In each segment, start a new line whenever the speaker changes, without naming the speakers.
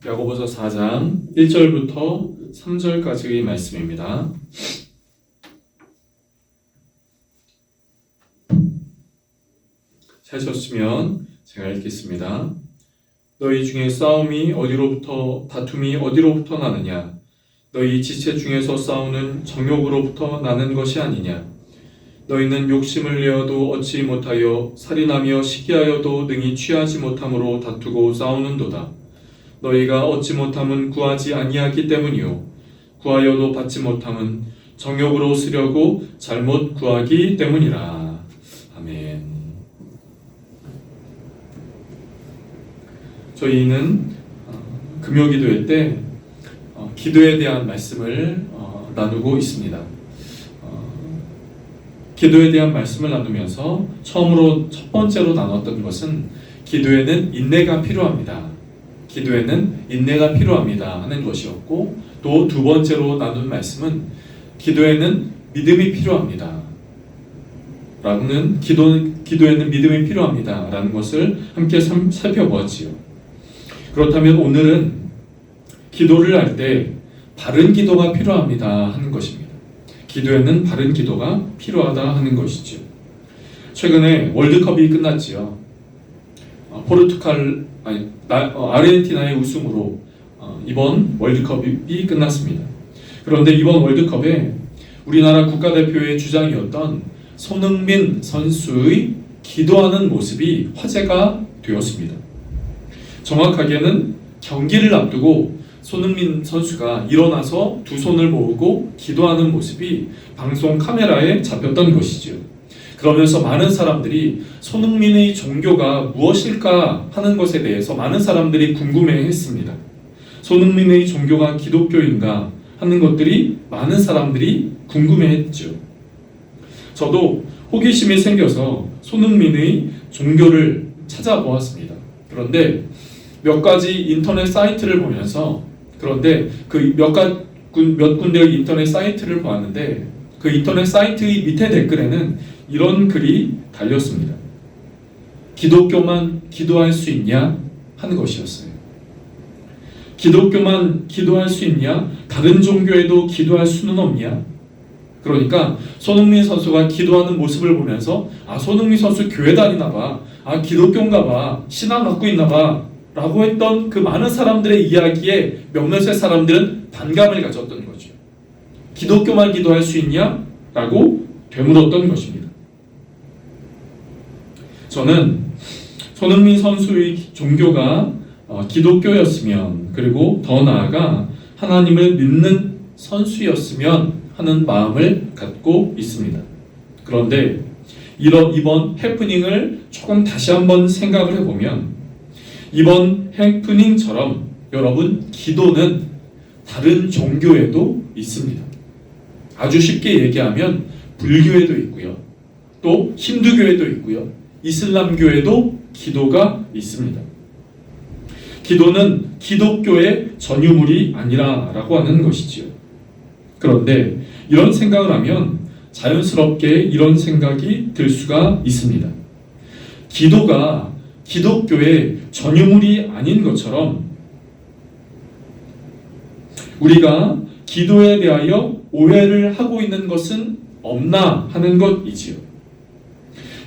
야고보서 4장 1절부터 3절까지의 말씀입니다. 찾으셨으면 제가 읽겠습니다. 너희 중에 싸움이 어디로부터 다툼이 어디로부터 나느냐? 너희 지체 중에서 싸우는 정욕으로부터 나는 것이 아니냐? 너희는 욕심을 내어도 얻지 못하여 살인하며 시기하여도 능히 취하지 못함으로 다투고 싸우는도다. 너희가 얻지 못함은 구하지 아니하기 때문이요 구하여도 받지 못함은 정욕으로 쓰려고 잘못 구하기 때문이라. 아멘. 저희는 금요기도회 때 기도에 대한 말씀을 나누고 있습니다. 기도에 대한 말씀을 나누면서 첫 번째로 나눴던 것은 기도에는 인내가 필요합니다. 기도에는 인내가 필요합니다 하는 것이었고, 또 두 번째로 나눈 말씀은 기도에는 믿음이 필요합니다 라는 기도에는 믿음이 필요합니다 라는 것을 함께 살펴보았지요. 그렇다면 오늘은 기도를 할 때 바른 기도가 필요합니다 하는 것입니다. 기도에는 바른 기도가 필요하다 하는 것이죠. 최근에 월드컵이 끝났지요. 아르헨티나의 우승으로 이번 월드컵이 끝났습니다. 그런데 이번 월드컵에 우리나라 국가대표의 주장이었던 손흥민 선수의 기도하는 모습이 화제가 되었습니다. 정확하게는 경기를 앞두고 손흥민 선수가 일어나서 두 손을 모으고 기도하는 모습이 방송 카메라에 잡혔던 것이죠. 그러면서 많은 사람들이 손흥민의 종교가 무엇일까 하는 것에 대해서 많은 사람들이 궁금해했습니다. 손흥민의 종교가 기독교인가 하는 것들이 많은 사람들이 궁금해했죠. 저도 호기심이 생겨서 손흥민의 종교를 찾아보았습니다. 그런데 몇 가지 인터넷 사이트를 보면서 그 몇 군데의 인터넷 사이트를 보았는데 그 인터넷 사이트의 밑에 댓글에는 이런 글이 달렸습니다. 기독교만 기도할 수 있냐? 하는 것이었어요. 기독교만 기도할 수 있냐? 다른 종교에도 기도할 수는 없냐? 그러니까 손흥민 선수가 기도하는 모습을 보면서 손흥민 선수 교회 다니나 봐, 기독교인가 봐, 신앙 갖고 있나 봐 라고 했던 그 많은 사람들의 이야기에 몇몇의 사람들은 반감을 가졌던 거죠. 기독교만 기도할 수 있냐? 라고 되물었던 것입니다. 저는 손흥민 선수의 종교가 기독교였으면, 그리고 더 나아가 하나님을 믿는 선수였으면 하는 마음을 갖고 있습니다. 그런데 이번 해프닝을 조금 다시 한번 생각을 해보면, 이번 해프닝처럼 여러분, 기도는 다른 종교에도 있습니다. 아주 쉽게 얘기하면 불교에도 있고요, 또 힌두교에도 있고요, 이슬람교에도 기도가 있습니다. 기도는 기독교의 전유물이 아니라라고 하는 것이지요. 그런데 이런 생각을 하면 자연스럽게 이런 생각이 들 수가 있습니다. 기도가 기독교의 전유물이 아닌 것처럼 우리가 기도에 대하여 오해를 하고 있는 것은 없나 하는 것이지요.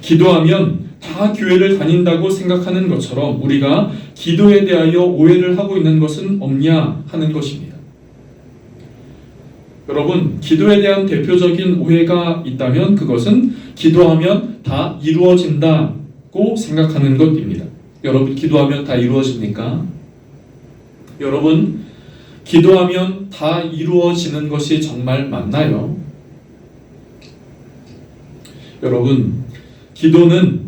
기도하면 다 교회를 다닌다고 생각하는 것처럼 우리가 기도에 대하여 오해를 하고 있는 것은 없냐 하는 것입니다. 여러분, 기도에 대한 대표적인 오해가 있다면 그것은 기도하면 다 이루어진다고 생각하는 것입니다. 여러분, 기도하면 다 이루어집니까? 여러분, 기도하면 다 이루어지는 것이 정말 맞나요? 여러분, 기도는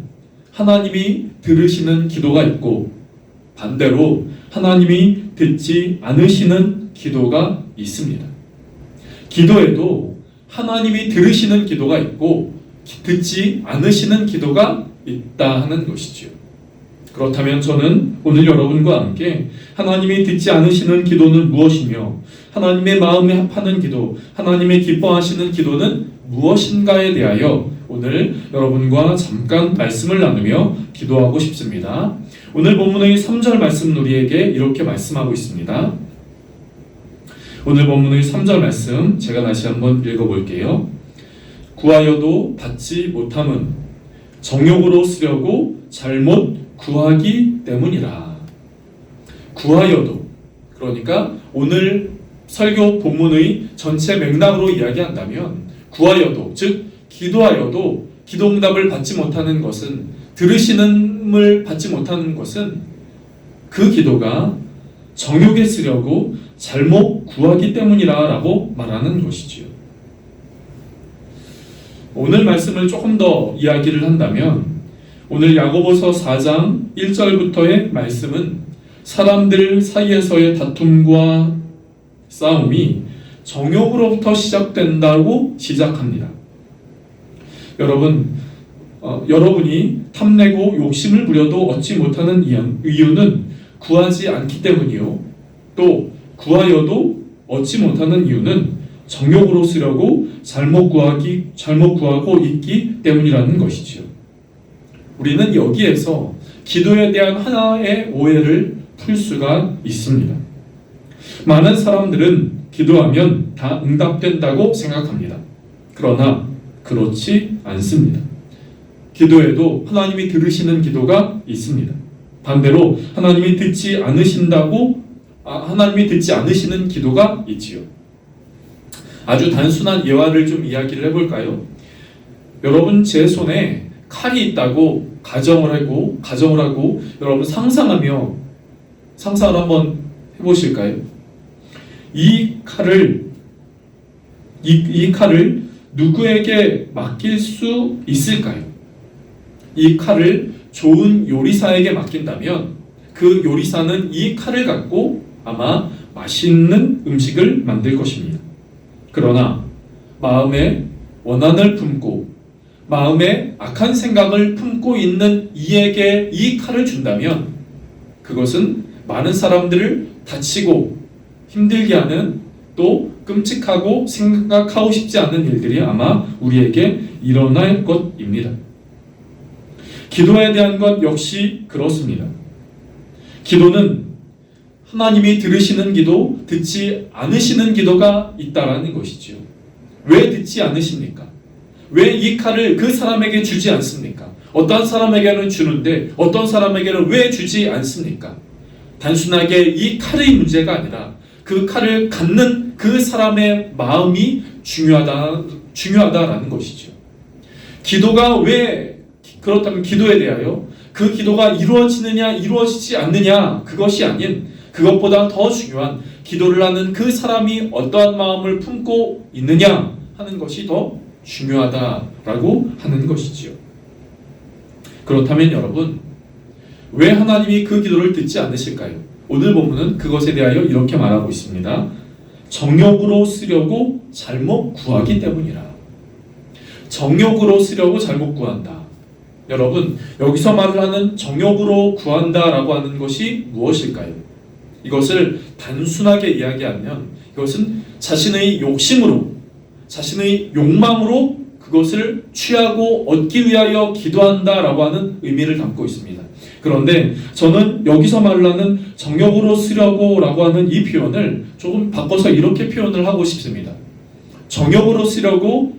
하나님이 들으시는 기도가 있고 반대로 하나님이 듣지 않으시는 기도가 있습니다. 기도에도 하나님이 들으시는 기도가 있고 듣지 않으시는 기도가 있다 하는 것이죠. 그렇다면 저는 오늘 여러분과 함께 하나님이 듣지 않으시는 기도는 무엇이며 하나님의 마음에 합하는 기도, 하나님의 기뻐하시는 기도는 무엇인가에 대하여 오늘 여러분과 잠깐 말씀을 나누며 기도하고 싶습니다. 오늘 본문의 3절 말씀은 우리에게 이렇게 말씀하고 있습니다. 오늘 본문의 3절 말씀 제가 다시 한번 읽어볼게요. 구하여도 받지 못함은 정욕으로 쓰려고 잘못 구하기 때문이라. 구하여도, 그러니까 오늘 설교 본문의 전체 맥락으로 이야기한다면 구하여도, 즉 기도하여도 기도응답을 받지 못하는 것은, 들으시는을 받지 못하는 것은 그 기도가 정욕에 쓰려고 잘못 구하기 때문이라 라고 말하는 것이지요. 오늘 말씀을 조금 더 이야기를 한다면 오늘 야고보서 4장 1절부터의 말씀은 사람들 사이에서의 다툼과 싸움이 정욕으로부터 시작된다고 시작합니다. 여러분이 탐내고 욕심을 부려도 얻지 못하는 이유는 구하지 않기 때문이요, 또 구하여도 얻지 못하는 이유는 정욕으로 쓰려고 잘못 구하고 있기 때문이라는 것이지요. 우리는 여기에서 기도에 대한 하나의 오해를 풀 수가 있습니다. 많은 사람들은 기도하면 다 응답된다고 생각합니다. 그러나 그렇지 않습니다. 기도에도 하나님이 들으시는 기도가 있습니다. 반대로 하나님이 듣지 않으시는 기도가 있지요. 아주 단순한 예화를 좀 이야기를 해볼까요? 여러분, 제 손에 칼이 있다고 가정을 하고 여러분 상상을 한번 해보실까요? 이 칼을 누구에게 맡길 수 있을까요? 이 칼을 좋은 요리사에게 맡긴다면 그 요리사는 이 칼을 갖고 아마 맛있는 음식을 만들 것입니다. 그러나 마음에 원한을 품고 마음에 악한 생각을 품고 있는 이에게 이 칼을 준다면 그것은 많은 사람들을 다치고 힘들게 하는, 또 끔찍하고 생각하고 싶지 않은 일들이 아마 우리에게 일어날 것입니다. 기도에 대한 것 역시 그렇습니다. 기도는 하나님이 들으시는 기도, 듣지 않으시는 기도가 있다라는 것이지요. 왜 듣지 않으십니까? 왜 이 칼을 그 사람에게 주지 않습니까? 어떤 사람에게는 주는데 어떤 사람에게는 왜 주지 않습니까? 단순하게 이 칼의 문제가 아니라 그 칼을 갖는 그 사람의 마음이 중요하다라는 것이죠. 기도가 그렇다면 기도에 대하여 그 기도가 이루어지느냐 이루어지지 않느냐, 그것이 아닌 그것보다 더 중요한 기도를 하는 그 사람이 어떠한 마음을 품고 있느냐 하는 것이 더 중요하다라고 하는 것이지요. 그렇다면 여러분, 왜 하나님이 그 기도를 듣지 않으실까요? 오늘 본문은 그것에 대하여 이렇게 말하고 있습니다. 정욕으로 쓰려고 잘못 구하기 때문이라. 정욕으로 쓰려고 잘못 구한다. 여러분, 여기서 말을 하는 정욕으로 구한다라고 하는 것이 무엇일까요? 이것을 단순하게 이야기하면 이것은 자신의 욕심으로, 자신의 욕망으로 그것을 취하고 얻기 위하여 기도한다라고 하는 의미를 담고 있습니다. 그런데 저는 여기서 말하는 정욕으로 쓰려고 라고 하는 이 표현을 조금 바꿔서 이렇게 표현을 하고 싶습니다. 정욕으로 쓰려고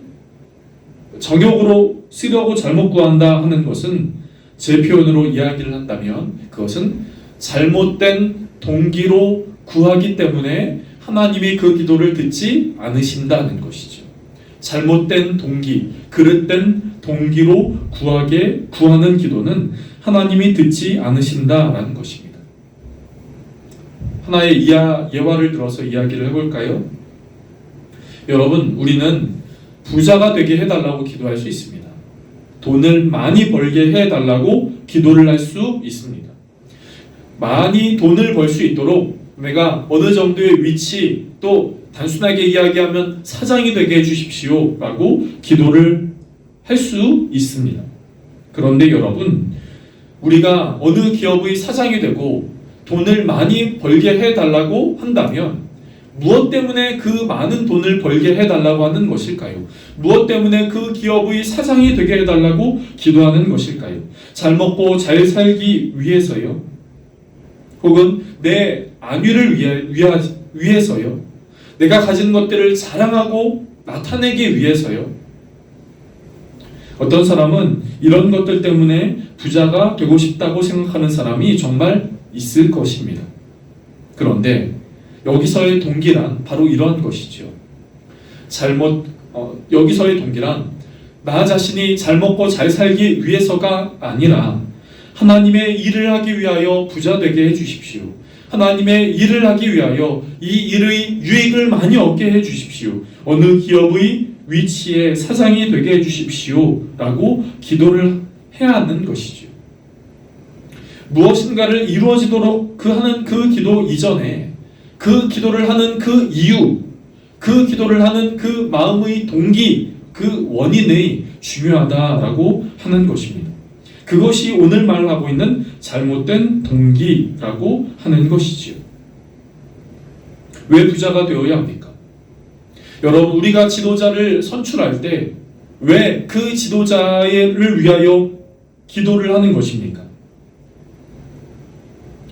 잘못 구한다 하는 것은, 제 표현으로 이야기를 한다면 그것은 잘못된 동기로 구하기 때문에 하나님이 그 기도를 듣지 않으신다는 것이죠. 잘못된 동기, 그릇된 동기로 구하는 기도는 하나님이 듣지 않으신다라는 것입니다. 하나의 예화를 들어서 이야기를 해볼까요? 여러분, 우리는 부자가 되게 해달라고 기도할 수 있습니다. 돈을 많이 벌게 해달라고 기도를 할 수 있습니다. 많이 돈을 벌 수 있도록 내가 어느 정도의 위치, 또 단순하게 이야기하면 사장이 되게 해주십시오 라고 기도를 할 수 있습니다. 그런데 여러분, 우리가 어느 기업의 사장이 되고 돈을 많이 벌게 해달라고 한다면 무엇 때문에 그 많은 돈을 벌게 해달라고 하는 것일까요? 무엇 때문에 그 기업의 사장이 되게 해달라고 기도하는 것일까요? 잘 먹고 잘 살기 위해서요? 혹은 내 안위를 위해서요? 내가 가진 것들을 자랑하고 나타내기 위해서요? 어떤 사람은 이런 것들 때문에 부자가 되고 싶다고 생각하는 사람이 정말 있을 것입니다. 그런데 여기서의 동기란 바로 이러한 것이죠. 여기서의 동기란 나 자신이 잘 먹고 잘 살기 위해서가 아니라 하나님의 일을 하기 위하여 부자 되게 해주십시오. 하나님의 일을 하기 위하여 이 일의 유익을 많이 얻게 해주십시오. 어느 기업의 위치에 사장이 되게 해주십시오. 라고 기도를 해야 하는 것이죠. 무엇인가를 이루어지도록 하는 그 기도 이전에 그 기도를 하는 그 이유, 그 기도를 하는 그 마음의 동기, 그 원인이 중요하다라고 하는 것입니다. 그것이 오늘 말하고 있는 잘못된 동기라고 하는 것이지요. 왜 부자가 되어야 합니까? 여러분, 우리가 지도자를 선출할 때 왜 그 지도자를 위하여 기도를 하는 것입니까?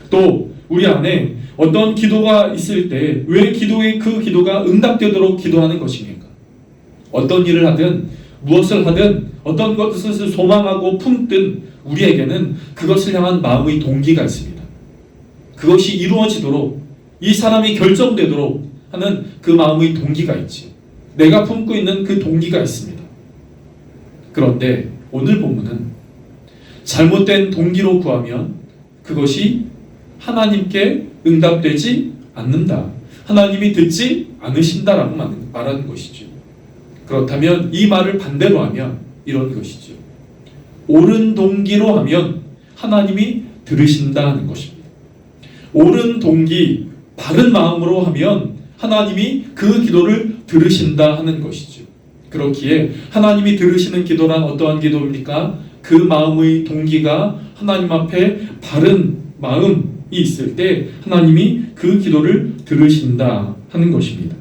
또 우리 안에 어떤 기도가 있을 때 왜 그 기도가 응답되도록 기도하는 것입니까? 어떤 일을 하든 무엇을 하든 어떤 것을 소망하고 품든 우리에게는 그것을 향한 마음의 동기가 있습니다. 그것이 이루어지도록 이 사람이 결정되도록 하는 그 마음의 동기가 있지. 내가 품고 있는 그 동기가 있습니다. 그런데 오늘 본문은 잘못된 동기로 구하면 그것이 하나님께 응답되지 않는다. 하나님이 듣지 않으신다라고 말하는 것이죠. 그렇다면 이 말을 반대로 하면 이런 것이죠. 옳은 동기로 하면 하나님이 들으신다는 것입니다. 옳은 동기, 바른 마음으로 하면 하나님이 그 기도를 들으신다 하는 것이죠. 그렇기에 하나님이 들으시는 기도란 어떠한 기도입니까? 그 마음의 동기가 하나님 앞에 바른 마음이 있을 때 하나님이 그 기도를 들으신다 하는 것입니다.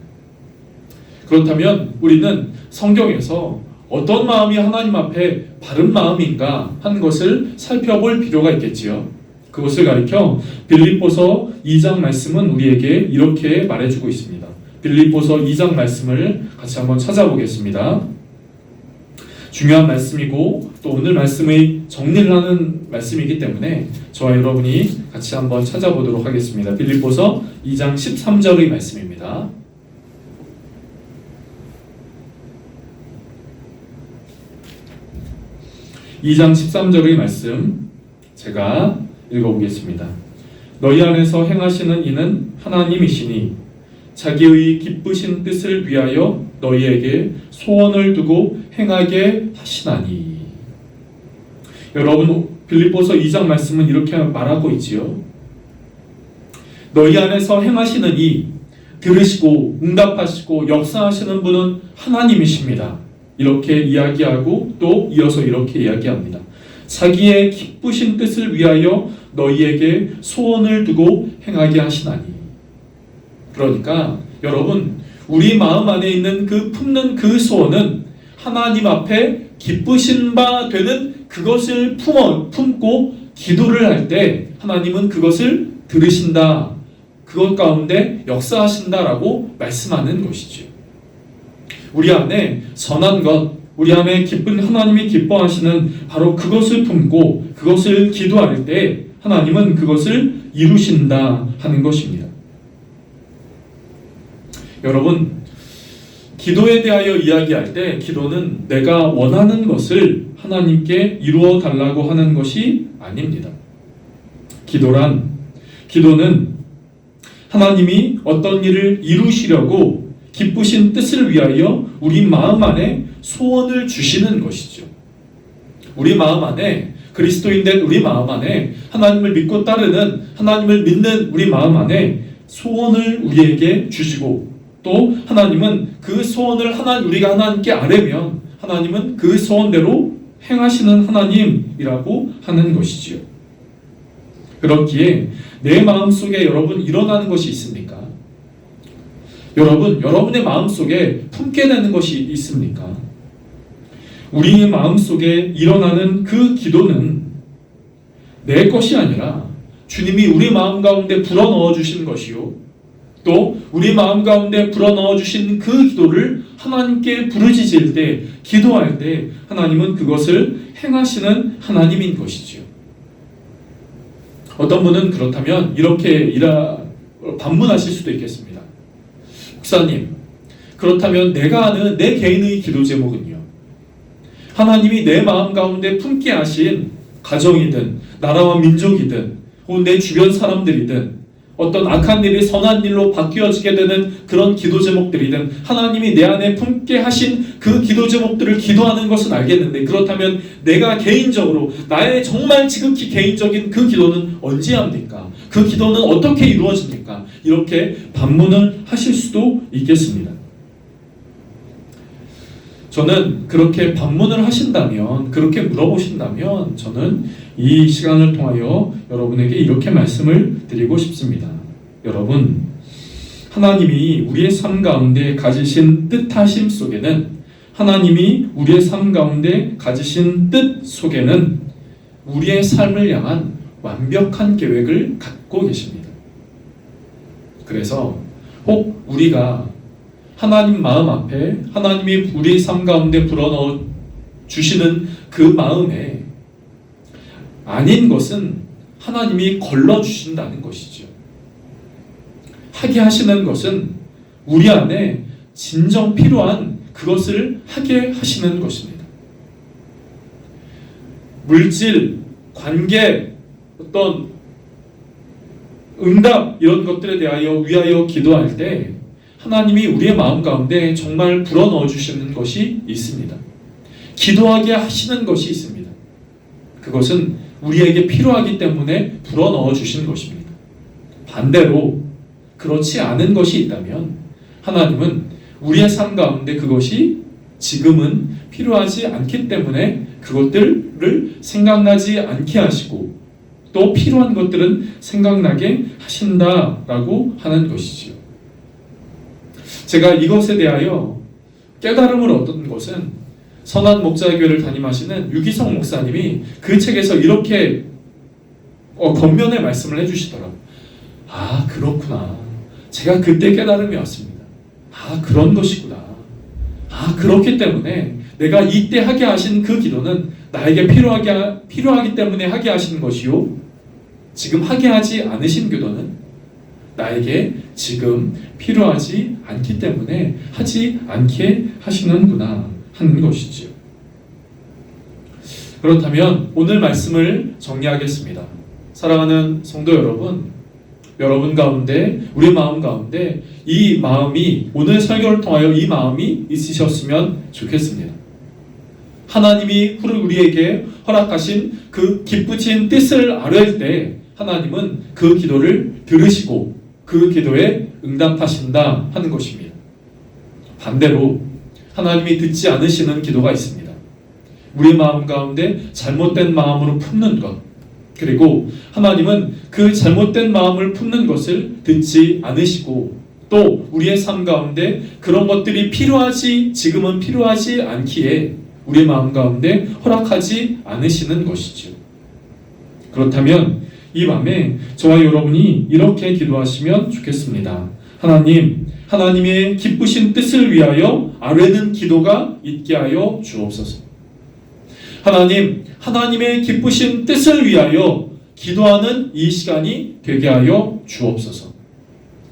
그렇다면 우리는 성경에서 어떤 마음이 하나님 앞에 바른 마음인가 하는 것을 살펴볼 필요가 있겠지요. 그것을 가리켜 빌립보서 2장 말씀은 우리에게 이렇게 말해주고 있습니다. 빌립보서 2장 말씀을 같이 한번 찾아보겠습니다. 중요한 말씀이고 또 오늘 말씀의 정리를 하는 말씀이기 때문에 저와 여러분이 같이 한번 찾아보도록 하겠습니다. 빌립보서 2장 13절의 말씀입니다. (2장 13절의) 말씀 제가 읽어보겠습니다. 너희 안에서 행하시는 이는 하나님이시니 자기의 기쁘신 뜻을 위하여 너희에게 소원을 두고 행하게 하시나니. 여러분, 빌립보서 2장 말씀은 이렇게 말하고 있지요. 너희 안에서 행하시는 이, 들으시고 응답하시고 역사하시는 분은 하나님이십니다. 이렇게 이야기하고 또 이어서 이렇게 이야기합니다. 자기의 기쁘신 뜻을 위하여 너희에게 소원을 두고 행하게 하시나니. 그러니까 여러분, 우리 마음 안에 있는 그 품는 그 소원은 하나님 앞에 기쁘신 바 되는 그것을 품고 기도를 할 때 하나님은 그것을 들으신다. 그것 가운데 역사하신다라고 말씀하는 것이죠. 우리 안에 선한 것, 우리 안에 하나님이 기뻐하시는 바로 그것을 품고 그것을 기도할 때 하나님은 그것을 이루신다 하는 것입니다. 여러분, 기도에 대하여 이야기할 때 기도는 내가 원하는 것을 하나님께 이루어 달라고 하는 것이 아닙니다. 기도는 하나님이 어떤 일을 이루시려고 기쁘신 뜻을 위하여 우리 마음 안에 소원을 주시는 것이죠. 우리 마음 안에 그리스도인된 우리 마음 안에 하나님을 믿고 따르는 하나님을 믿는 우리 마음 안에 소원을 우리에게 주시고 또 하나님은 그 소원을 우리가 하나님께 아뢰면 하나님은 그 소원대로 행하시는 하나님이라고 하는 것이지요. 그렇기에 내 마음속에 여러분 일어나는 것이 있습니까? 여러분의 마음속에 품게 되는 것이 있습니까? 우리의 마음속에 일어나는 그 기도는 내 것이 아니라 주님이 우리 마음 가운데 불어넣어 주신 것이요, 또 우리 마음 가운데 불어넣어 주신 그 기도를 하나님께 부르짖을 때, 기도할 때 하나님은 그것을 행하시는 하나님인 것이지요. 어떤 분은 그렇다면 이렇게 반문하실 수도 있겠습니다. 목사님, 그렇다면 내가 아는 내 개인의 기도 제목은요, 하나님이 내 마음 가운데 품게 하신 가정이든 나라와 민족이든 혹은 내 주변 사람들이든 어떤 악한 일이 선한 일로 바뀌어지게 되는 그런 기도 제목들이든 하나님이 내 안에 품게 하신 그 기도 제목들을 기도하는 것은 알겠는데, 그렇다면 내가 개인적으로 나의 정말 지극히 개인적인 그 기도는 언제 합니까? 그 기도는 어떻게 이루어집니까? 이렇게 반문을 하실 수도 있겠습니다. 저는 그렇게 반문을 하신다면, 그렇게 물어보신다면 저는 이 시간을 통하여 여러분에게 이렇게 말씀을 드리고 싶습니다. 여러분, 하나님이 우리의 삶 가운데 가지신 뜻하심 속에는, 하나님이 우리의 삶 가운데 가지신 뜻 속에는 우리의 삶을 향한 완벽한 계획을 갖고 계십니다. 그래서 혹 우리가 하나님 마음 앞에 하나님이 우리 삶 가운데 불어넣어 주시는 그 마음에 아닌 것은 하나님이 걸러주신다는 것이죠. 하게 하시는 것은 우리 안에 진정 필요한 그것을 하게 하시는 것입니다. 물질, 관계, 어떤 응답 이런 것들에 대하여 위하여 기도할 때 하나님이 우리의 마음 가운데 정말 불어넣어 주시는 것이 있습니다. 기도하게 하시는 것이 있습니다. 그것은 우리에게 필요하기 때문에 불어넣어 주시는 것입니다. 반대로 그렇지 않은 것이 있다면 하나님은 우리의 삶 가운데 그것이 지금은 필요하지 않기 때문에 그것들을 생각나지 않게 하시고, 또 필요한 것들은 생각나게 하신다라고 하는 것이지요. 제가 이것에 대하여 깨달음을 얻은 것은 선한 목자교회를 담임하시는 유기성 목사님이 그 책에서 이렇게 겉면에 말씀을 해주시더라고요. 아, 그렇구나. 제가 그때 깨달음이 왔습니다. 아, 그런 것이구나. 아, 그렇기 때문에 내가 이때 하게 하신 그 기도는 나에게 필요하기 때문에 하게 하신 것이요, 지금 하게 하지 않으신 기도는 나에게 지금 필요하지 않기 때문에 하지 않게 하시는구나 하는 것이지요. 그렇다면 오늘 말씀을 정리하겠습니다. 사랑하는 성도 여러분, 여러분 가운데, 우리 마음 가운데 이 마음이, 오늘 설교를 통하여 이 마음이 있으셨으면 좋겠습니다. 하나님이 우리에게 허락하신 그 기쁘신 뜻을 아뢰을 때 하나님은 그 기도를 들으시고 그 기도에 응답하신다 하는 것입니다. 반대로 하나님이 듣지 않으시는 기도가 있습니다. 우리 마음 가운데 잘못된 마음으로 품는 것, 그리고 하나님은 그 잘못된 마음을 품는 것을 듣지 않으시고, 또 우리의 삶 가운데 그런 것들이 지금은 필요하지 않기에 우리 마음 가운데 허락하지 않으시는 것이죠. 그렇다면 이 밤에 저와 여러분이 이렇게 기도하시면 좋겠습니다. 하나님, 하나님의 기쁘신 뜻을 위하여 아뢰는 기도가 있게 하여 주옵소서. 하나님, 하나님의 기쁘신 뜻을 위하여 기도하는 이 시간이 되게 하여 주옵소서.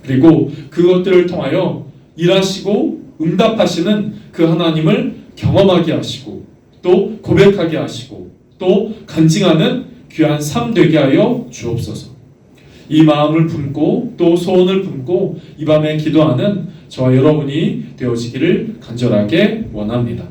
그리고 그것들을 통하여 일하시고 응답하시는 그 하나님을 경험하게 하시고, 또 고백하게 하시고, 또 간증하는 귀한 삶 되게 하여 주옵소서. 이 마음을 품고 또 소원을 품고 이 밤에 기도하는 저와 여러분이 되어지기를 간절하게 원합니다.